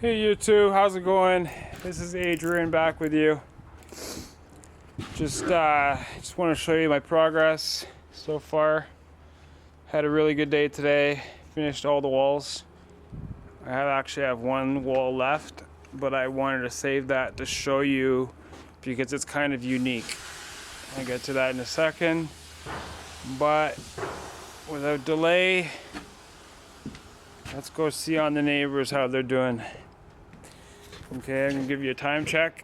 Hey you two, how's it going? This is Adrian back with you. Just want to show you my progress so far. Had a really good day today. Finished all the walls. I actually have one wall left, but I wanted to save that to show you because it's kind of unique. I'll get to that in a second. But without delay, let's go see on the neighbors how they're doing. Okay, I'm gonna give you a time check.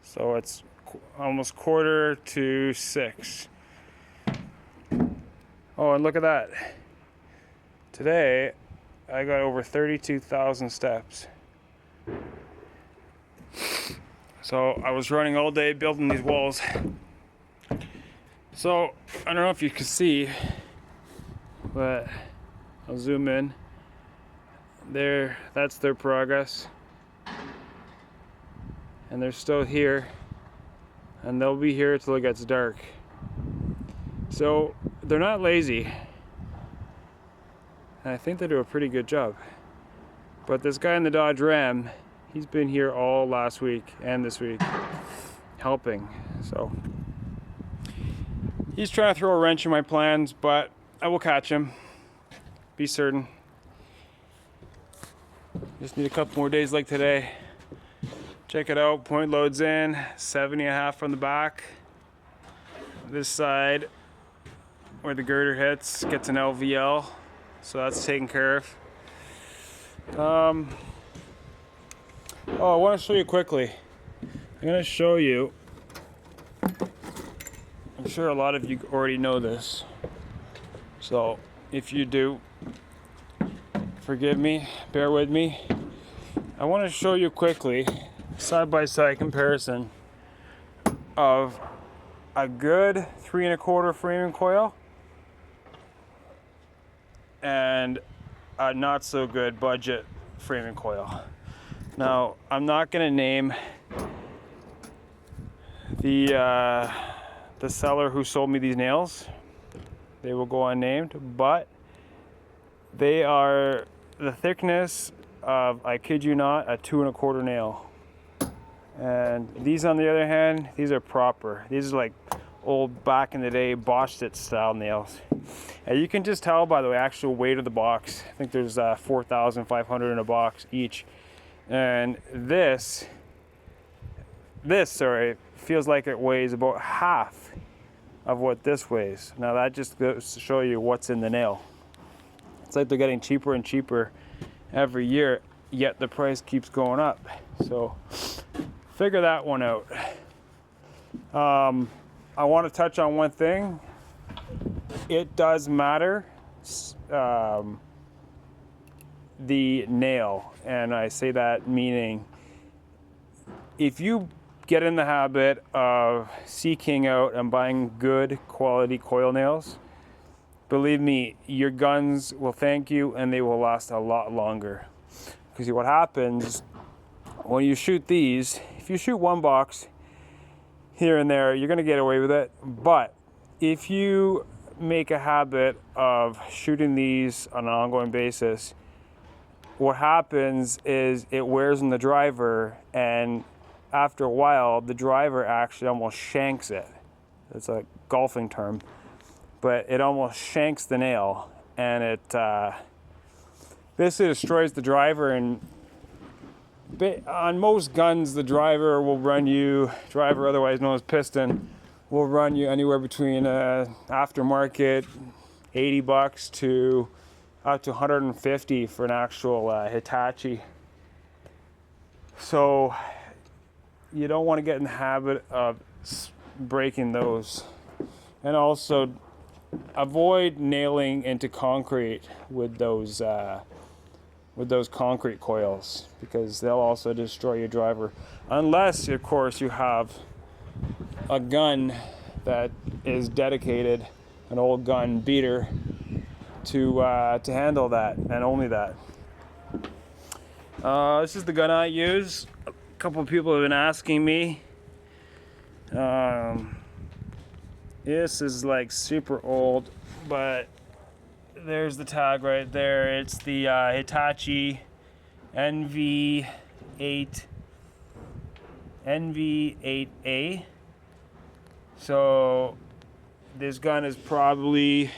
So it's almost 5:45. Oh, and look at that. Today, I got over 32,000 steps. So I was running all day building these walls. So I don't know if you can see, but I'll zoom in. There, that's their progress. And they're still here. And they'll be here till it gets dark. So they're not lazy. And I think they do a pretty good job. But this guy in the Dodge Ram, he's been here all last week and this week helping. So he's trying to throw a wrench in my plans, but I will catch him. Be certain. Just need a couple more days like today. Check it out, point loads in, 70.5 from the back. This side, where the girder hits, gets an LVL, so that's taken care of. Oh, I want to show you quickly. I'm going to show you, I'm sure a lot of you already know this, so if you do, forgive me, bear with me. I want to show you quickly side-by-side comparison of a good 3 1/4 framing coil and a not so good budget framing coil. Now, I'm not going to name the seller who sold me these nails. They will go unnamed, but they are the thickness of, I kid you not, a 2 1/4 nail. And these, on the other hand, these are proper. These are like old back in the day Bosch-Stitch style nails. And you can just tell by the actual weight of the box. I think there's 4,500 in a box each. And this feels like it weighs about half of what this weighs. Now that just goes to show you what's in the nail. It's like they're getting cheaper and cheaper every year, yet the price keeps going up. So figure that one out. I want to touch on one thing. It does matter, the nail, and I say that meaning if you get in the habit of seeking out and buying good quality coil nails, believe me, your guns will thank you and they will last a lot longer. Because what happens when you shoot these, if you shoot one box here and there, you're going to get away with it. But if you make a habit of shooting these on an ongoing basis, what happens is it wears on the driver, and after a while, the driver actually almost shanks it. It's a golfing term, but it almost shanks the nail, and it basically destroys the driver. And on most guns, the driver, otherwise known as piston, will run you anywhere between aftermarket $80 to up to $150 for an actual Hitachi. So you don't want to get in the habit of breaking those. And also avoid nailing into concrete with those concrete coils, because they'll also destroy your driver. Unless, of course, you have a gun that is dedicated, an old gun beater, to handle that, and only that. This is the gun I use. A couple of people have been asking me. This is like super old, but there's the tag right there. It's the Hitachi NV8A. So this gun is probably,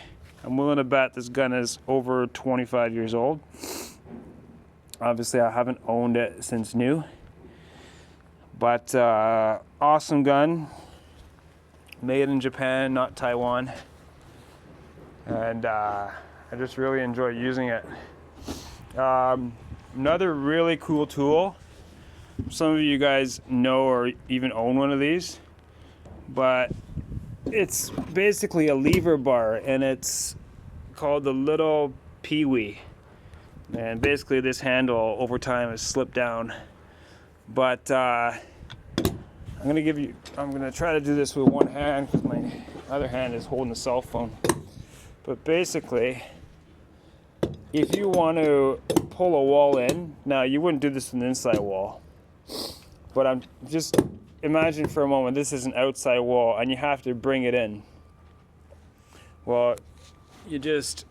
I'm willing to bet this gun is over 25 years old. Obviously I haven't owned it since new, but awesome gun, made in Japan, not Taiwan, and I just really enjoy using it. Another really cool tool, some of you guys know or even own one of these, but it's basically a lever bar, and it's called the Little Peewee. And basically this handle over time has slipped down, but I'm gonna try to do this with one hand because my other hand is holding the cell phone. But basically, if you want to pull a wall in, now you wouldn't do this with an inside wall, but I'm just imagine for a moment this is an outside wall and you have to bring it in. Well, you just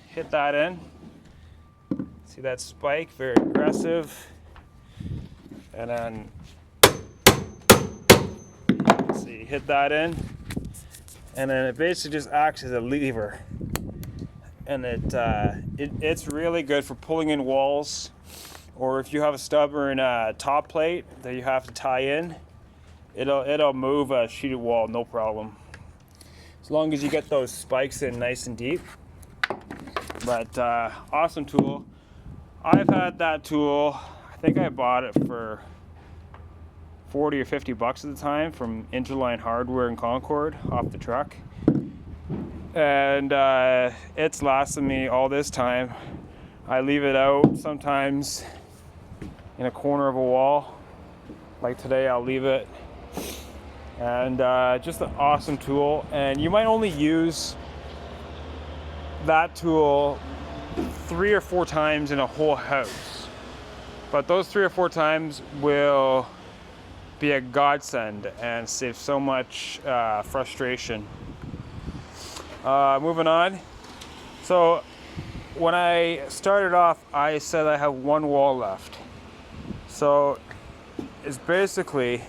hit that in. See that spike, very aggressive. And then, see, hit that in. And then it basically just acts as a lever. And it's really good for pulling in walls, or if you have a stubborn top plate that you have to tie in, it'll move a sheeted wall, no problem. As long as you get those spikes in nice and deep. But awesome tool. I've had that tool, I think I bought it for 40 or 50 bucks at the time from Interline Hardware in Concord off the truck. And it's lasted me all this time. I leave it out sometimes in a corner of a wall. Like today I'll leave it. And just an awesome tool. And you might only use that tool 3 or 4 times in a whole house, but those 3 or 4 times will be a godsend and save so much frustration. Moving on. So when I started off, I said I have one wall left. So it's basically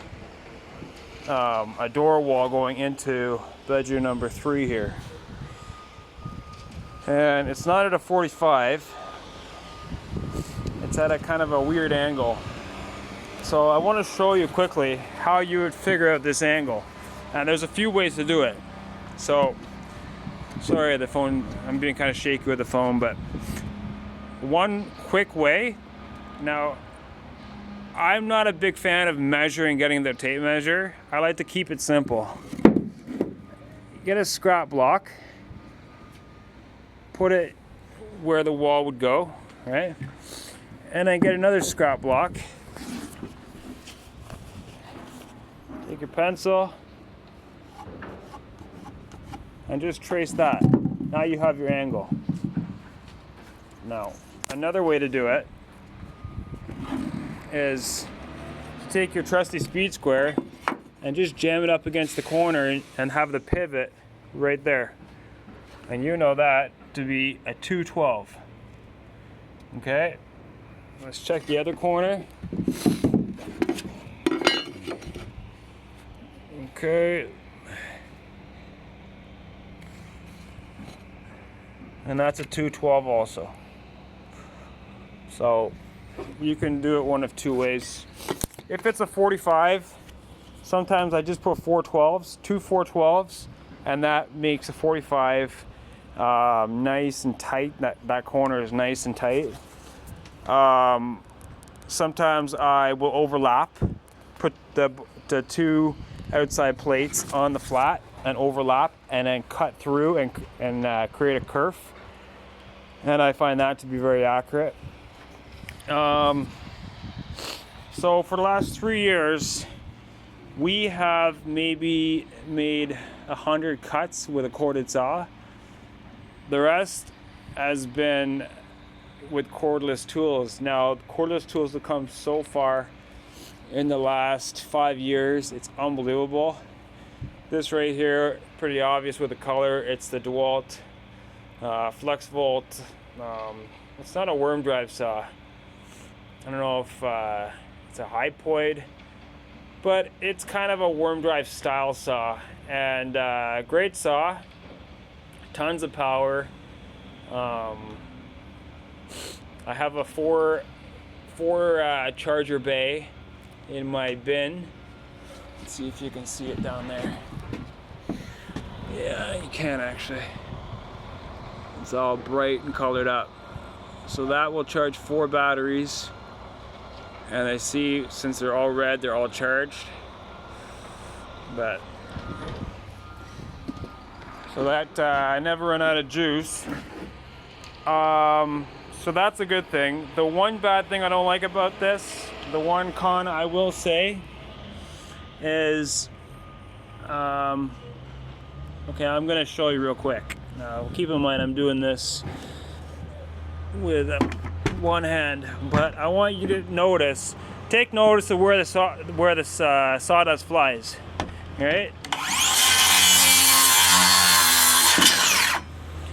a door wall going into bedroom number 3 here. And it's not at a 45, it's at a kind of a weird angle. So I want to show you quickly how you would figure out this angle. And there's a few ways to do it. So, sorry the phone, I'm being kind of shaky with the phone, but one quick way. Now, I'm not a big fan of measuring, getting the tape measure. I like to keep it simple. Get a scrap block. Put it where the wall would go, right? And then get another scrap block. Take your pencil and just trace that. Now you have your angle. Now, another way to do it is to take your trusty speed square and just jam it up against the corner and have the pivot right there. And you know that to be a 212. Okay, let's check the other corner. Okay, and that's a 212 also. So you can do it one of 2 ways. If it's a 45, sometimes I just put 412s, 2 412s, and that makes a 45 nice and tight. That corner is nice and tight. Sometimes I will overlap, put the 2 outside plates on the flat and overlap, and then cut through and create a kerf. And I find that to be very accurate. So for the last 3 years, we have maybe made 100 cuts with a corded saw. The rest has been with cordless tools. Now, cordless tools have come so far. in the last 5 years. It's unbelievable. This right here, pretty obvious with the color. It's the DeWalt Flex Volt. It's not a worm drive saw. I don't know if it's a hypoid, but it's kind of a worm drive style saw, and great saw, tons of power. I have a four charger bay in my bin. Let's see if you can see it down there. Yeah, you can actually. It's all bright and colored up. So that will charge 4 batteries. And I see, since they're all red, they're all charged. But so that I never run out of juice. So that's a good thing. The one bad thing I don't like about this, the one con I will say, is okay, I'm gonna show you real quick. Now keep in mind I'm doing this with one hand, but I want you to take notice of where the sawdust flies. All right.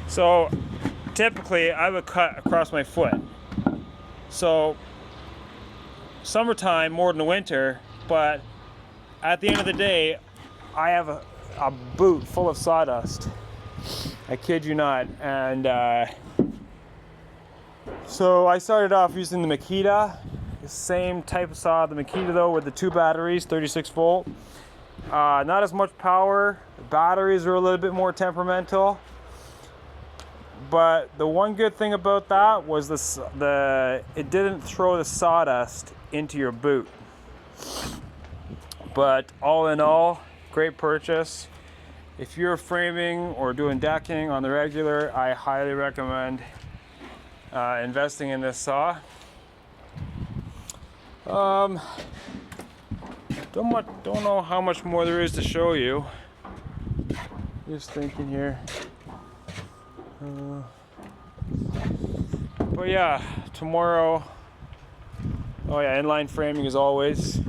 So typically I would cut across my foot. So summertime more than the winter, but at the end of the day, I have a boot full of sawdust. I kid you not. And so I started off using the Makita, the same type of saw, the Makita though, with the 2 batteries, 36 volt. Not as much power. The batteries are a little bit more temperamental. But the one good thing about that was it didn't throw the sawdust into your boot. But all in all, great purchase. If you're framing or doing decking on the regular, I highly recommend investing in this saw. Don't know how much more there is to show you. Just thinking here. But yeah, tomorrow. Oh yeah, inline framing as always.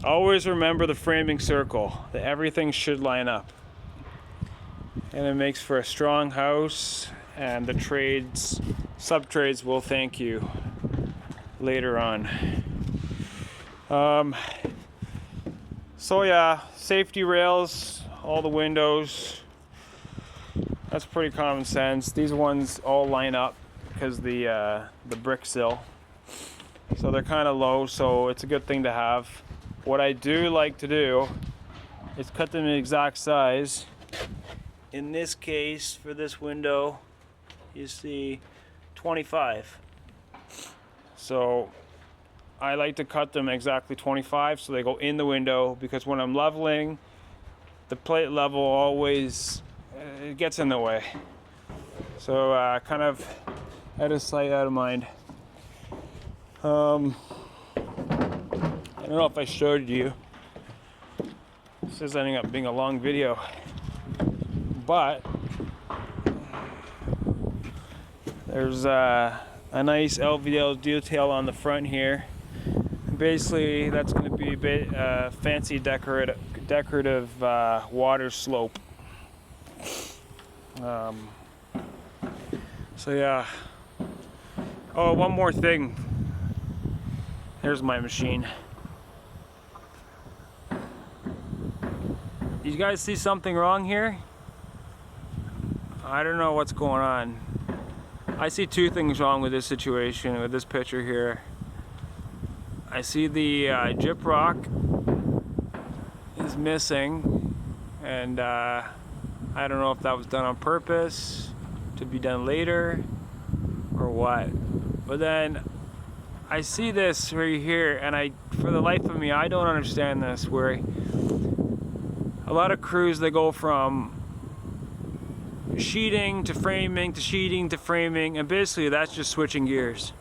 Always remember the framing circle, that everything should line up. And it makes for a strong house, and the sub-trades will thank you later on. So yeah, safety rails, all the windows, that's pretty common sense. These ones all line up because the brick sill. So they're kind of low, so it's a good thing to have. What I do like to do is cut them in the exact size. In this case, for this window, you see 25. So I like to cut them exactly 25 so they go in the window, because when I'm leveling, the plate level always it gets in the way. So kind of out of sight, out of mind. I don't know if I showed you. This is ending up being a long video, but there's a nice LVL detail on the front here. Basically, that's going to be a bit fancy decorative water slope. So yeah. Oh, one more thing. Here's my machine. You guys see something wrong here? I don't know what's going on. I see 2 things wrong with this situation, with this picture here. I see the gyprock is missing, and I don't know if that was done on purpose to be done later or what. But then I see this right here, and for the life of me, I don't understand this, where a lot of crews, they go from sheeting to framing to sheeting to framing, and basically that's just switching gears.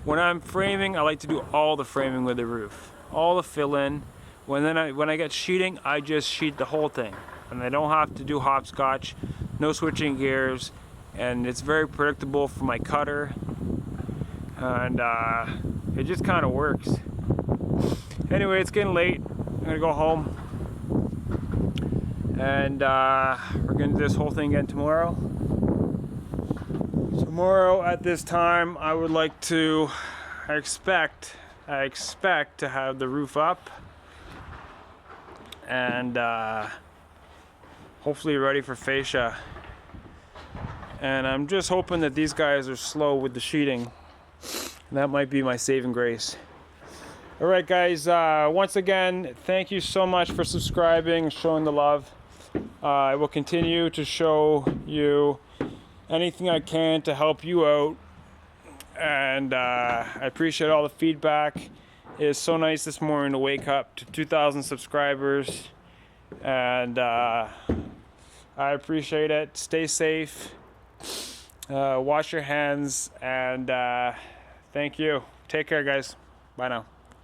When I'm framing, I like to do all the framing with the roof, all the fill-in. When I get sheeting, I just sheet the whole thing, and I don't have to do hopscotch, no switching gears, and it's very predictable for my cutter, and it just kind of works. Anyway, it's getting late. I'm gonna go home, and we're gonna do this whole thing again tomorrow. Tomorrow at this time, I would like to, I expect to have the roof up and hopefully ready for fascia. And I'm just hoping that these guys are slow with the sheeting. That might be my saving grace. All right, guys, once again, thank you so much for subscribing, showing the love. I will continue to show you anything I can to help you out, and I appreciate all the feedback. It is so nice this morning to wake up to 2,000 subscribers, and I appreciate it. Stay safe, wash your hands, and thank you. Take care, guys. Bye now.